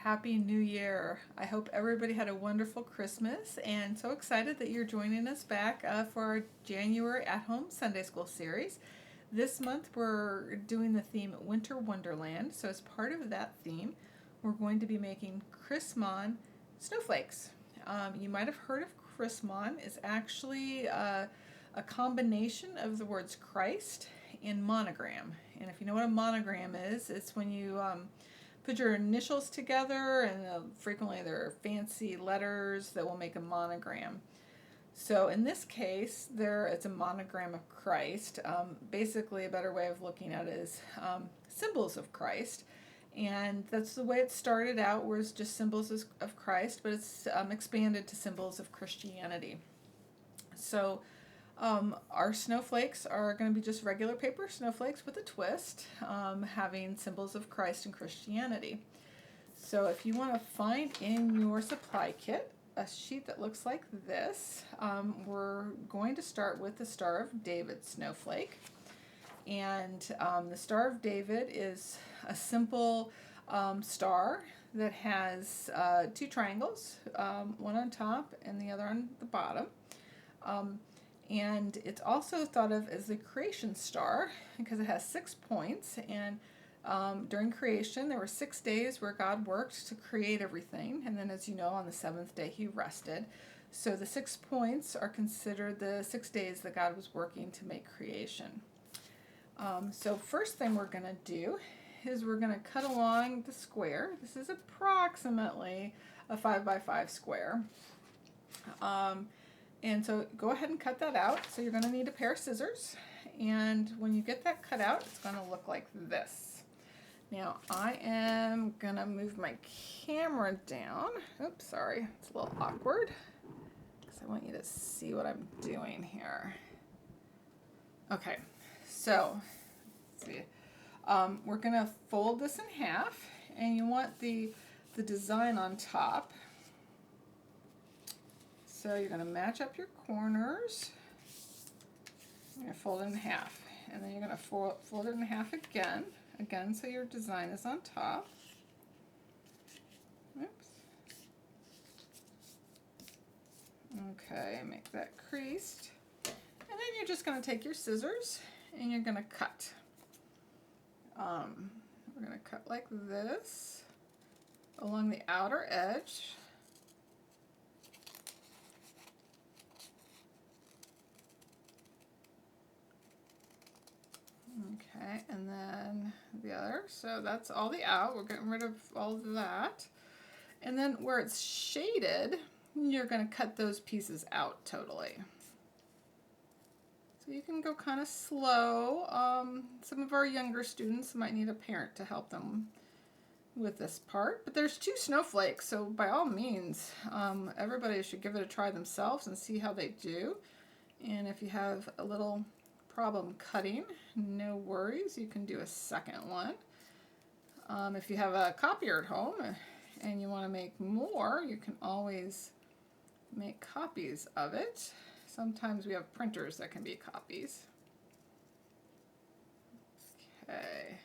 Happy New Year. I hope everybody had a wonderful Christmas and so excited that you're joining us back for our January at Home Sunday School series. This month we're doing the theme Winter Wonderland. So as part of that theme, we're going to be making Chrismon snowflakes. You might have heard of Chrismon. It's actually a combination of the words Christ and monogram. And if you know what a monogram is, it's when you put your initials together, and frequently there are fancy letters that will make a monogram. So in this case, it's a monogram of Christ. Basically, a better way of looking at it is symbols of Christ. And that's the way it started out, was just symbols of Christ, but it's expanded to symbols of Christianity. So our snowflakes are going to be just regular paper snowflakes with a twist, having symbols of Christ and Christianity. So if you want to find in your supply kit a sheet that looks like this, we're going to start with the Star of David snowflake. And the Star of David is a simple star that has two triangles, one on top and the other on the bottom. And it's also thought of as the creation star because it has 6 points. And during creation, there were 6 days where God worked to create everything. And then, as you know, on the 7th day, he rested. So the 6 points are considered the 6 days that God was working to make creation. So first thing we're going to do is we're going to cut along the square. This is approximately a 5 by 5 square. And so go ahead and cut that out. So you're going to need a pair of scissors. And when you get that cut out, it's going to look like this. Now I am going to move my camera down. Oops, sorry. It's a little awkward because I want you to see what I'm doing here. Okay, so let's see. We're going to fold this in half. And you want the design on top. So you're going to match up your corners. You're going to fold it in half. And then you're going to fold it in half again, so your design is on top. Oops. Okay, make that creased. And then you're just going to take your scissors and you're going to cut. We're going to cut like this along the outer edge. Okay, and then the other. So that's all the out. We're getting rid of all of that. And then where it's shaded, you're going to cut those pieces out totally. So you can go kind of slow. Some of our younger students might need a parent to help them with this part. But there's 2 snowflakes, so by all means, everybody should give it a try themselves and see how they do. And if you have a little problem cutting, no worries, you can do a second one. If you have a copier at home and you want to make more, you can always make copies of it. Sometimes we have printers that can be copies. Okay,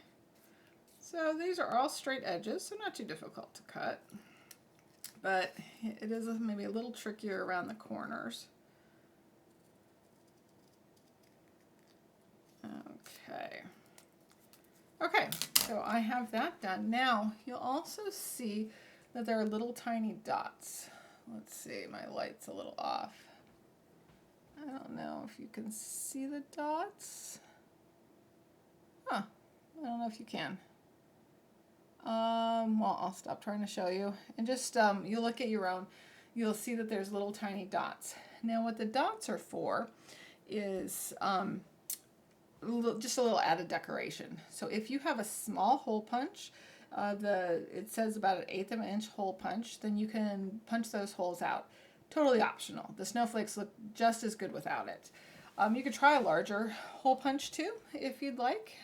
so these are all straight edges, so not too difficult to cut, but it is maybe a little trickier around the corners. Okay, so I have that done. Now, you'll also see that there are little tiny dots. Let's see, my light's a little off. I don't know if you can see the dots. Huh, I don't know if you can. Well, I'll stop trying to show you. And just, you look at your own, you'll see that there's little tiny dots. Now, what the dots are for is, just a little added decoration. So if you have a small hole punch, it says about 1/8 of an inch hole punch, then you can punch those holes out. Totally optional. The snowflakes look just as good without it. You could try a larger hole punch too, if you'd like,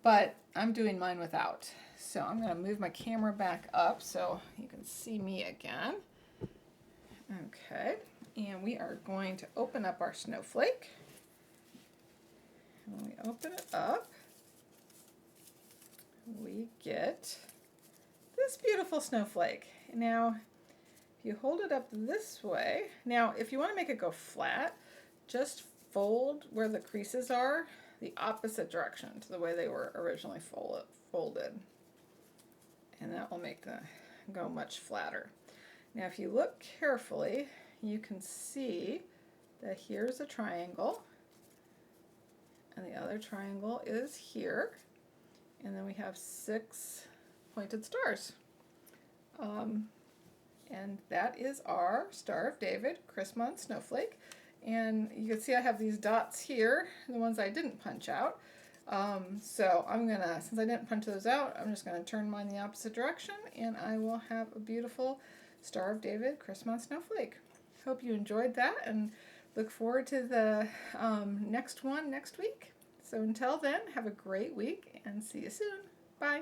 but I'm doing mine without. So I'm going to move my camera back up so you can see me again. Okay, and we are going to open up our snowflake. When we open it up, we get this beautiful snowflake. Now, if you hold it up this way, now if you want to make it go flat, just fold where the creases are the opposite direction to the way they were originally folded. And that will make them go much flatter. Now if you look carefully, you can see that here's a triangle, and the other triangle is here, and then we have 6 pointed stars. And that is our Star of David Chrismon snowflake. And you can see I have these dots here, the ones I didn't punch out. So I'm gonna, since I didn't punch those out, I'm just gonna turn mine the opposite direction, and I will have a beautiful Star of David Chrismon snowflake. Hope you enjoyed that, and look forward to the next one next week. So until then, have a great week, and see you soon. Bye.